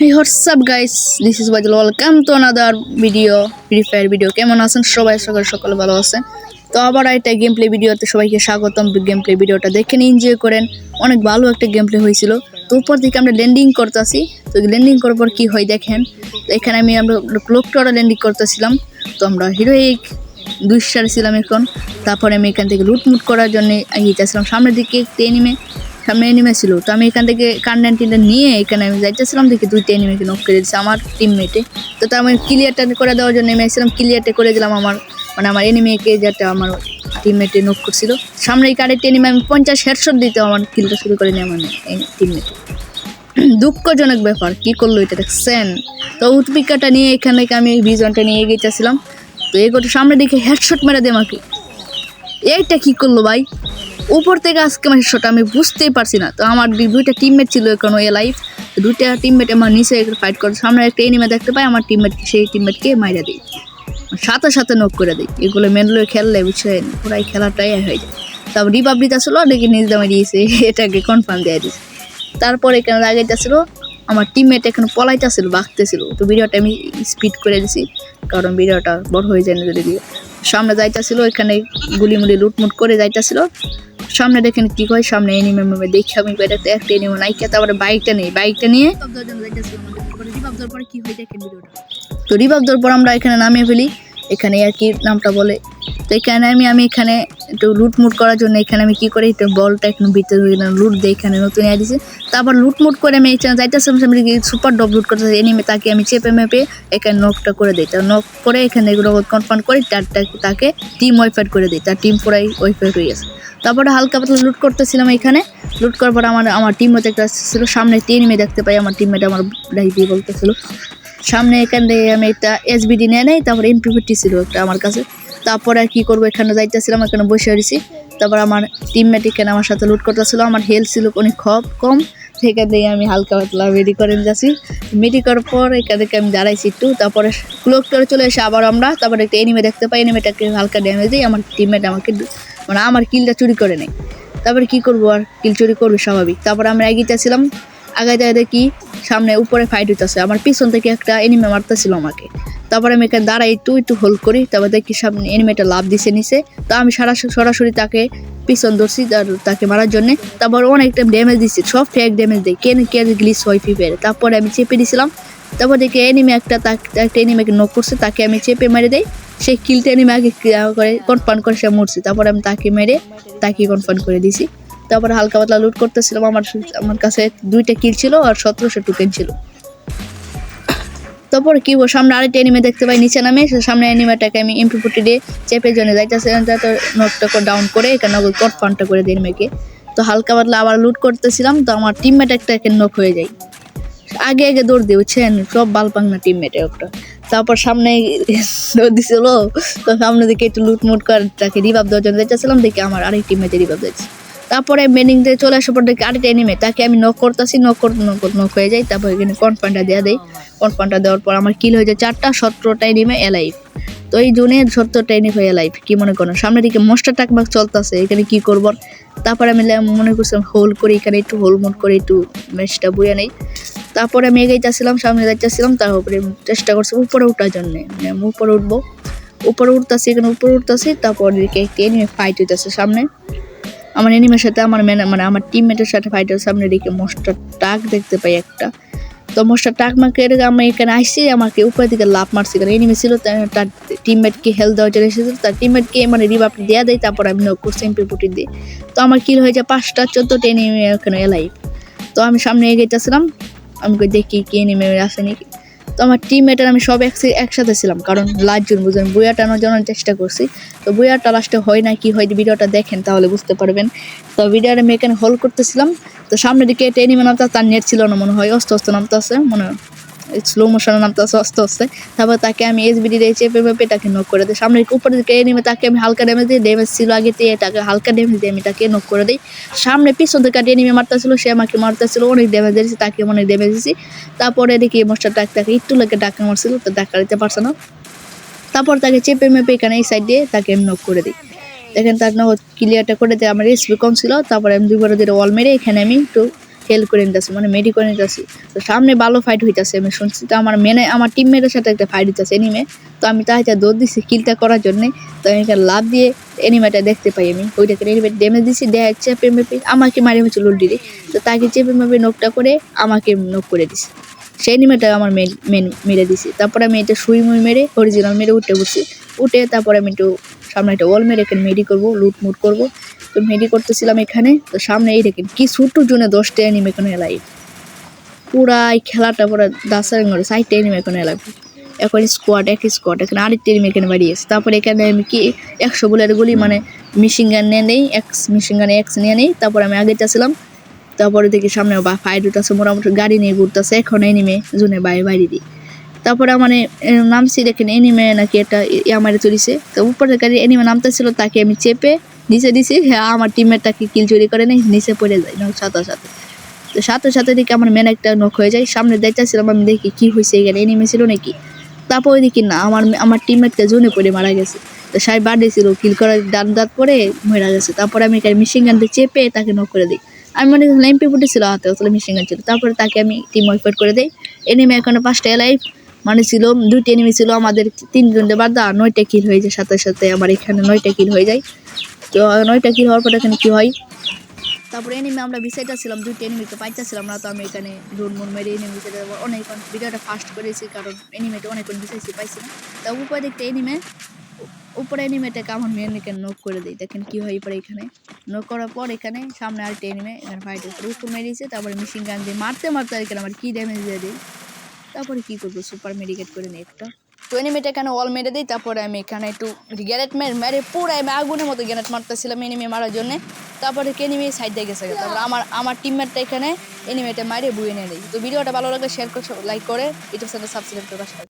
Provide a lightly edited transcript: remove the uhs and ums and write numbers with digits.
Hey, what's up guys? This is Badal. Welcome to another video, Free Fire video. কেমন আছেন সবাই? সকালে ভালো আছেন? তো আবার একটা গেম প্লে ভিডিওতে সবাইকে স্বাগতম। গেম প্লে ভিডিওটা দেখে এনজয় করেন। অনেক ভালো একটা গেম প্লে হয়েছিল। তো উপর থেকে আমরা ল্যান্ডিং করতেছি। তো ল্যান্ডিং করার পর কি হয় দেখেন। তো এখানে আমরা ক্লক টাওয়ারে ল্যান্ডিং করতেছিলাম। তো আমরা হিরোইক 2 স্টার ছিলাম এখন। তারপরে আমি এখান থেকে লুটমুট করার জন্য এগিয়েছিলাম। সামনের দিকে একটা সামনে এনিমে ছিল। তো আমি এখান থেকে কান্ডেন্টটা নিয়ে এখানে আমি যাইতেছিলাম দেখি 2টা এনিমেকে নক করে দিচ্ছে আমার টিমমেটে। তো তার আমি ক্লিয়ারটা করে দেওয়ার জন্য নেমেছিলাম, ক্লিয়ারটা করে দিলাম আমার এনিমেকে, যেটা আমার টিমমেটে নক করছিল। সামনে এই কারেন্ট এনিমে আমি 50 হেডশট দিতে আমার কিলটা শুরু করে নিয়ে আমার টিমমেটে। দুঃখজনক ব্যাপার, কি করলো এটা দেখছেন। তো উৎপিকাটা নিয়ে এখানে আমি ভিজনটা নিয়ে এগিয়েছিলাম। তো এগোটা সামনে দিকে হেডশট মেরে দেয় আমাকে। এইটা কি করলো ভাই, উপর থেকে আজকে আমার হেডশট আমি বুঝতেই পারছি না। তো আমার 2টা টিমমেট ছিল এখনো লাইফ। 2টা টিমমেট আমার নিচে ফাইট করে, সামনে একটা এনিমে দেখতে পাই, আমার সেই টিমমেটকে মাইরা দিই, সাথে নক করে দিই। এগুলো মেনলি খেললে বুঝছেন পুরাই খেলাটাই হয়ে যায়। তারপর রিপাবলিক আসলো দেখি নিজ দামে দিয়েছে, এটাকে কনফার্ম দিয়ে দিয়েছে। তারপরে এখানে লাগাইতেছিল আমার টিমমেট এখানে পলাইতেছিল, বাঁকতেছিল। তো ভিডিওটা আমি স্পিড করে দিছি কারণ ভিডিওটা বড় হয়ে যায় না যদি দিয়ে। সামনে যাইতেছিল এখানে গুলিমুলি লুটমুট করে যাইতেছিল। সামনে দেখেন কি হয়, সামনে এনিমে দেখি আমি বেড়াতে একটা এনিমে নাইকে, তারপরে বাইকটা নিয়ে কি হয় দেখেন ভিডিওটা। তো রিভাব দেওয়ার পর আমরা এখানে নামিয়ে ফেলি, এখানে আর কি নামটা বলে। তো এখানে আমি এখানে একটু লুটমুট করার জন্য এখানে আমি কি করি, একটু বলটা এখন ভিতরে লুট দিই, এখানে নতুন আই দিছে। তারপর লুটমুট করে আমি এখানে যাইতেছিলাম, সুপার ডব লুট করতেছে এনিমে, তাকে আমি চেপে মেপে এখানে নকটা করে দিই। তার নক করে এখানে এগুলো কনফার্ম করি, তাকে টিম ওয়াইফাইট করে দিই, তার টিম পুরাই ওয়াইফাইট হয়ে গেছে। তারপরে হালকা পাতলা লুট করতেছিলাম এখানে। লুট করার পর আমার টিমমেট একটা ছিল, সামনে এনিমে দেখতে পাই, আমার টিমমেট আমার ডাইভি বলতেছিল। সামনে এখান থেকে আমি একটা SBD নিয়ে নেই, তারপর MP50 ছিল একটা আমার কাছে। তারপরে আর কি করবো, এখানে যাইতেছিলাম, এখানে বসে রয়েছি। তারপর আমার টিমমেট এখানে আমার সাথে লুট করতেছিল, আমার হেলথ ছিল অনেক কম। সেখান থেকে আমি হালকা পাতলা মেডি করে যাচ্ছি। মেডি করার পর এখান থেকে আমি দাঁড়াইছি একটু, তারপরে ক্লোক করে চলে এসে আবার তারপরে একটা এনিমে দেখতে পাই, এনিমেটাকে হালকা ড্যামেজ দিই, আমার টিমমেট আমাকে আমার কিলটা চুরি করে নেয়। তারপরে কি করবো, আর কিল চুরি করবো স্বাভাবিক। তারপরে আমরা এগিয়েছিলাম, আগাইতে দেখি সামনে উপরে ফাইট হইতেছে, আমার পিছন থেকে একটা এনিমে মারতেছিল আমাকে। তারপরে আমি এখানে দাঁড়াই একটু হোল্ড করি, তারপর দেখি সামনে এনিমেটা লাভ দিছে নিচে। তো আমি সরাসরি তাকে পিছন ধরছি তাকে মারার জন্য। তারপর অনেকটা ড্যামেজ দিচ্ছি, সব ফেক ড্যামেজ দেয়, কে গ্লিচ হয় ফিফের। তারপরে আমি চেপে দিয়েছিলাম, তারপর দেখি এনিমে একটা এনিমেকে নক করছে, তাকে আমি চেপে মেরে দেই। সেই কিলটা এনিমে আগে করে কনফার্ম করে সে মরছে। তারপরে আমি তাকে মেরে তাকে কনফার্ম করে দিছি। তারপরে হালকা পাতলা লুট করতেছিলাম, আমার কাছে 2টা কিল ছিল আর 1700 টোকেন ছিল। তারপর কি সামনে আরেকটা এনিমে দেখতে পাই, নিচে নামে সামনে এনিমেটাকে আমি MP40 দিয়ে চেপে জন্য যাইতেছে, নকটা ডাউন করে এখানে কনফার্মটা করে দিই এনিমেকে। তো হালকা পাতলা আবার লুট করতেছিলাম, তো আমার টিমমেট একটা নক হয়ে যায়। আগে দৌড় দিয়ে বুঝছেন, সব বালপাং না টিমমেটে একটা। তারপর সামনে দৌড় দিছিল, তো সামনে দিকে একটু লুটমুট করে তাকে রিভাব দেওয়ার জন্য যাইতেছিলাম, দেখি আমার আরেক টিমমেটে রিভাব দিচ্ছে। তারপরে মেনিং দিয়ে চলে আসার পর দেখি আরেকটা এনিমে, তাকে আমি নক করতেছি, নক হয়ে যায়। তারপর এখানে কনফার্মটা দেয়, কনফার্মটা দেওয়ার পর আমার কিল হয়ে যায় 4টা, 17টা এনিমে এলাইভ। তো এই জোনে 17টা এনিমে এলাইভ, কি মনে করেন। সামনের দিকে মোস্টার টাকবাক চলতেছে, এখানে কি করব। তারপরে আমি মনে করছিলাম হোল্ড করি, এখানে একটু হোল্ড করে একটু ম্যাচটা বুঝে নেই। তারপরে আমি এগিয়েছিলাম, সামনে যাইতেছিলাম, তারপরে চেষ্টা করছি উপরে ওঠার জন্য, উপরে উঠতেছি, এখানে উপরে উঠতেছি। তারপর এনিমে ফাইট হইতেছে সামনে, আমার এনিমের সাথে আমার টিমমেটের সাথে ফাইটের। সামনে দিকে মোস্টার টাক দেখতে পাই একটা, তো মোস্টার টাক মাকে আমি এখানে আসছি, আমাকে উপর দিকে লাভ মারছি, কারণ এনিমে ছিল, তার টিমমেটকে হেলথ দেওয়ার জন্য এসেছিল, তার টিমমেটকে রিভাব দেওয়া দেয়। তারপর আমি নক করছি MP40 দিয়ে। তো আমার কিল হয়ে যায় 5টা, 14টা এনিমে এখানে এলাইভ। তো আমি সামনে এগিয়েছিলাম, আমি দেখি কি এনিমে আছে নাকি। তো আমার টিমমেটের আমি সব একসাথে ছিলাম, কারণ লাস্টজন বুঝলেন বুয়া টানার জন্য চেষ্টা করছি। তো বুয়াটা লাস্টে হয় না কি হয়, ভিডিওটা দেখেন তাহলে বুঝতে পারবেন। তো ভিডিওটা আমি এখানে হোল্ড করতেছিলাম, তো সামনের দিকে একটা এনিমে নামতে, তার নেট ছিল না মনে হয়, অস্তে নামতে আছে, মনে হয় স্লো মোশনে নামতে আছে আস্তে। তারপর তাকে আমি SBD দিয়ে চেপে মেপে তাকে নক করে দিই। সামনের উপরে দিকে এনিমে, তাকে আমি হালকা ড্যামেজ দিই, ড্যামেজ ছিল আগে দিয়ে তাকে হালকা ড্যামেজ দিয়ে আমি তাকে নক করে দিই। সামনে পিছন থেকে এনিমে মারতেছিল, সে আমাকে মারতেছিল, অনেক ড্যামেজ দিয়েছি, তাকে অনেক ড্যামেজ দিয়েছি। তারপরে দেখি মোস্টার তাকে একটু লাগে ডাকা মারছিল, তো ডাকা দিতে পারছে না। তারপর তাকে চেপে মেপে এখানে এই সাইড দিয়ে তাকে আমি নক করে দিই। দেখেন তার ক্লিয়ারটা করে দিয়ে আমার SP কম ছিল। তারপরে আমি 2বার ওয়াল মেরে এখানে আমি একটু হেল্প করে নিতেছি মানে মেডি করে নিতেছি। তো সামনে ভালো ফাইট হইতেছে আমি শুনছি। তো আমার টিমমেটের সাথে একটা ফাইট হইতেছে এনিমে। তো আমি তাইটা দৌড় দিছি কিলটা করার জন্যে। তো আমি এখানে লাভ দিয়ে এনিমেটা দেখতে পাই আমি ওইটাকে এনিমেট ড্যামেজ দিছি দেয় চেপে মেপে আমাকে মারি হয়েছিল উল্টিরে। তো তাকে চেপে মেপে নকটা করে আমাকে নক করে দিছে। সেই এনিমেটা আমার মেন মেরে দিছি। তারপরে আমি এটা সুই মুই মেরে অরিজিনাল মেরে উঠে বসছি। উঠে তারপরে আমি একটু সামনে একটা ওয়াল মেরে এখানে মেডি করবো লুটমুট করবো। তো মেডি করতেছিলাম এখানে। তো সামনে এই দেখেন কি ছোট্ট জন্য 10টা এনিমে এখানে লাইভ পুরা এই খেলাটা পুরো দাসার ঘরে 60টা এনিমে এখানে লাইভ। এখন স্কোয়াড এখানে আরেকটা এনিমে এখানে বাড়িয়েছে। তারপরে এখানে আমি কি 100 বুলের গুলি মানে মেশিন গান নিয়ে নেই মেশিন গানে এক্স নিয়ে নেই। তারপরে আমি আগে চাচ্ছিলাম। তারপরে দেখি সামনে ফাইট উঠতেছে মোটামুটি গাড়ি নিয়ে ঘুরতেছে এখন এনিমে জোনে বাইরে দিই। তারপরে মানে নামছি দেখেন এনিমে নাকি একটা আমারে চলিছে। তো উপরে গাড়ি এনিমে নামতেছিল তাকে আমি চেপে নিচে দিছি। হ্যাঁ আমার টিমমেটটাকে কিল চুরি করে নেই নিচে পড়ে যায় সাথে সাথে। তো সাথে সাথে দেখি আমার মেন একটা নক হয়ে যায়। সামনে দেখতেছিলাম আমি দেখি কি হয়েছে এখানে এনিমে ছিল নাকি। তারপরে দেখি না আমার টিমমেটটা জোনে পড়ে মারা গেছে। তো সাই বাড়ি ছিল কিল করার দাঁত পরে মারা গেছে। তারপরে আমি মেশিন গানটা চেপে তাকে নক করে দিই। আমি মনে এমপি ফুটে ছিল হাতে আসলে মেশিন গান ছিল। তারপরে তাকে আমি টিম ওয়াইফাইট করে দিই। এনিমে এখনো 5টা লাইফ মানে ছিল 2টি এনিমি ছিল আমাদের 3 জনদের বাদ 9টা কিল হয়ে যায় সাথে সাথে আমার এখানে 9টা কিল হয়ে যায়। তো 9টা কিল হওয়ার পর এখানে কি হয় তারপরে এনিমে আমরা বিষয়টা ছিলাম 2টি এনিমিকে পাইতেছিলাম না। তো আমি এখানে ড্রোন মোন মেরে এনিমি বিষয়টা অনেকক্ষণ ভিডিওটা ফাস্ট করেছি কারণ এনিমেটা অনেকক্ষণ বিষয়ছি পাইছি না। তা উপরে দেখতে এনিমে উপরে এনিমেটাকে আমার মেনকে নক করে দিই। দেখেন কি হয় পরে এখানে নক করার পর এখানে সামনে আরেকটা এনিমে এখানে ফাইট হচ্ছে উপর মেরেছে। তারপরে মেশিন গান দিয়ে মারতে মারতে এখানে আমার কি ড্যামেজ দিয়ে দিই। তারপরে কি করবো সুপার মেডিকেট করে নিই একটা। তো এনিমেটা এখানে ওয়াল মেরে দিই। তারপরে আমি এখানে একটু গ্যারেট মেরে পুরো আমি আগুনের মতো গ্যারেট মারতেছিলাম এনিমে মারার জন্য। তারপরে এনিমি সাইড দিয়ে গেছে। তারপরে আমার টিমমেটটা এখানে এনিমেটা মারে বুয়ে নিয়ে নেই। তো ভিডিওটা ভালো লাগলে শেয়ার করে লাইক করে ইউটিউব চ্যানেল সাবস্ক্রাইব করে পাশে